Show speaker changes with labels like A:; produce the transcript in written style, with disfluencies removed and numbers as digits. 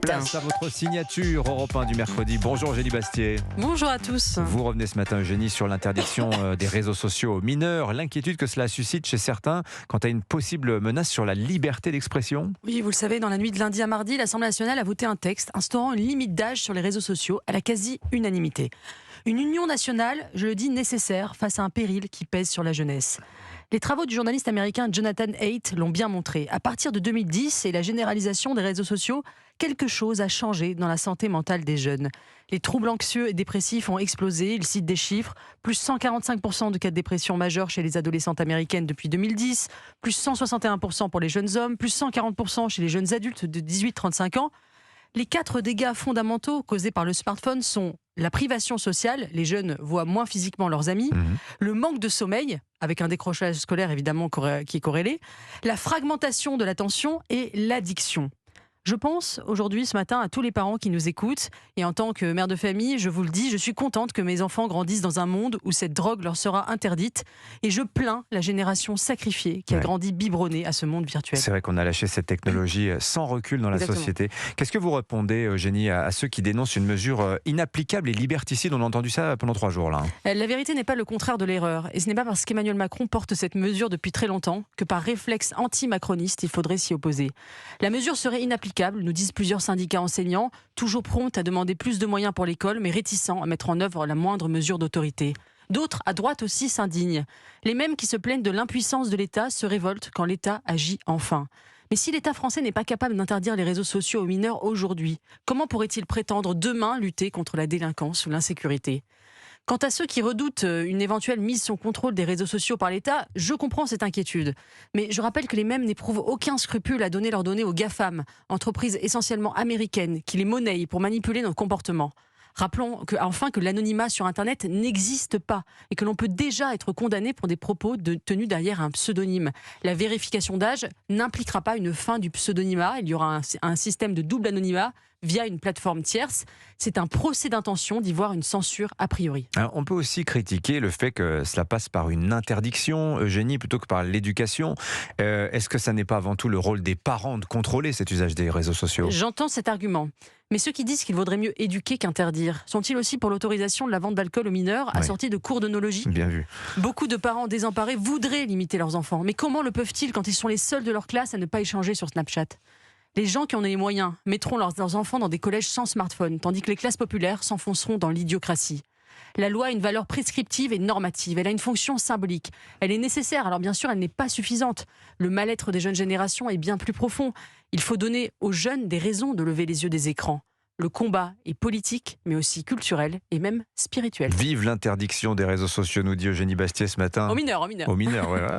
A: Place à votre signature Europe 1 du mercredi. Bonjour Eugénie Bastier.
B: Bonjour à tous.
A: Vous revenez ce matin Eugénie sur l'interdiction des réseaux sociaux aux mineurs, l'inquiétude que cela suscite chez certains quant à une possible menace sur la liberté d'expression.
B: Oui, vous le savez, dans la nuit de lundi à mardi, l'Assemblée nationale a voté un texte instaurant une limite d'âge sur les réseaux sociaux à la quasi-unanimité. Une union nationale, je le dis, nécessaire face à un péril qui pèse sur la jeunesse. Les travaux du journaliste américain Jonathan Haidt l'ont bien montré. À partir de 2010 et la généralisation des réseaux sociaux, quelque chose a changé dans la santé mentale des jeunes. Les troubles anxieux et dépressifs ont explosé, il cite des chiffres, plus 145% de cas de dépression majeure chez les adolescentes américaines depuis 2010, plus 161% pour les jeunes hommes, plus 140% chez les jeunes adultes de 18-35 ans. Les 4 dégâts fondamentaux causés par le smartphone sont la privation sociale, les jeunes voient moins physiquement leurs amis, le manque de sommeil, avec un décrochage scolaire évidemment qui est corrélé, la fragmentation de l'attention et l'addiction. Je pense aujourd'hui, ce matin, à tous les parents qui nous écoutent. Et en tant que mère de famille, je vous le dis, je suis contente que mes enfants grandissent dans un monde où cette drogue leur sera interdite. Et je plains la génération sacrifiée qui a grandi biberonnée à ce monde virtuel.
A: C'est vrai qu'on a lâché cette technologie sans recul dans la société. Qu'est-ce que vous répondez, Eugénie, à ceux qui dénoncent une mesure inapplicable et liberticide? On a entendu ça pendant 3 jours. Là.
B: La vérité n'est pas le contraire de l'erreur. Et ce n'est pas parce qu'Emmanuel Macron porte cette mesure depuis très longtemps que par réflexe anti-macroniste, il faudrait s'y opposer. La mesure serait inapplicable, nous disent plusieurs syndicats enseignants, toujours prompts à demander plus de moyens pour l'école, mais réticents à mettre en œuvre la moindre mesure d'autorité. D'autres, à droite aussi, s'indignent. Les mêmes qui se plaignent de l'impuissance de l'État se révoltent quand l'État agit enfin. Mais si l'État français n'est pas capable d'interdire les réseaux sociaux aux mineurs aujourd'hui, comment pourrait-il prétendre demain lutter contre la délinquance ou l'insécurité ? Quant à ceux qui redoutent une éventuelle mise sous contrôle des réseaux sociaux par l'État, je comprends cette inquiétude. Mais je rappelle que les mêmes n'éprouvent aucun scrupule à donner leurs données aux GAFAM, entreprises essentiellement américaines, qui les monnaient pour manipuler nos comportements. Rappelons enfin que l'anonymat sur Internet n'existe pas et que l'on peut déjà être condamné pour des propos tenus derrière un pseudonyme. La vérification d'âge n'impliquera pas une fin du pseudonymat. Il y aura un système de double anonymat via une plateforme tierce. C'est un procès d'intention d'y voir une censure a priori.
A: Alors, on peut aussi critiquer le fait que cela passe par une interdiction, Eugénie, plutôt que par l'éducation. Est-ce que ça n'est pas avant tout le rôle des parents de contrôler cet usage des réseaux sociaux ?
B: J'entends cet argument. Mais ceux qui disent qu'il vaudrait mieux éduquer qu'interdire, sont-ils aussi pour l'autorisation de la vente d'alcool aux mineurs assortie de cours d'œnologie ?
A: Bien vu.
B: Beaucoup de parents désemparés voudraient limiter leurs enfants. Mais comment le peuvent-ils quand ils sont les seuls de leur classe à ne pas échanger sur Snapchat ? Les gens qui en ont les moyens mettront leurs enfants dans des collèges sans smartphone, tandis que les classes populaires s'enfonceront dans l'idiocratie. La loi a une valeur prescriptive et normative. Elle a une fonction symbolique. Elle est nécessaire. Alors bien sûr, elle n'est pas suffisante. Le mal-être des jeunes générations est bien plus profond. Il faut donner aux jeunes des raisons de lever les yeux des écrans. Le combat est politique, mais aussi culturel et même spirituel.
A: Vive l'interdiction des réseaux sociaux, nous dit Eugénie Bastier ce matin.
B: Aux mineurs.
A: Aux mineurs, ouais.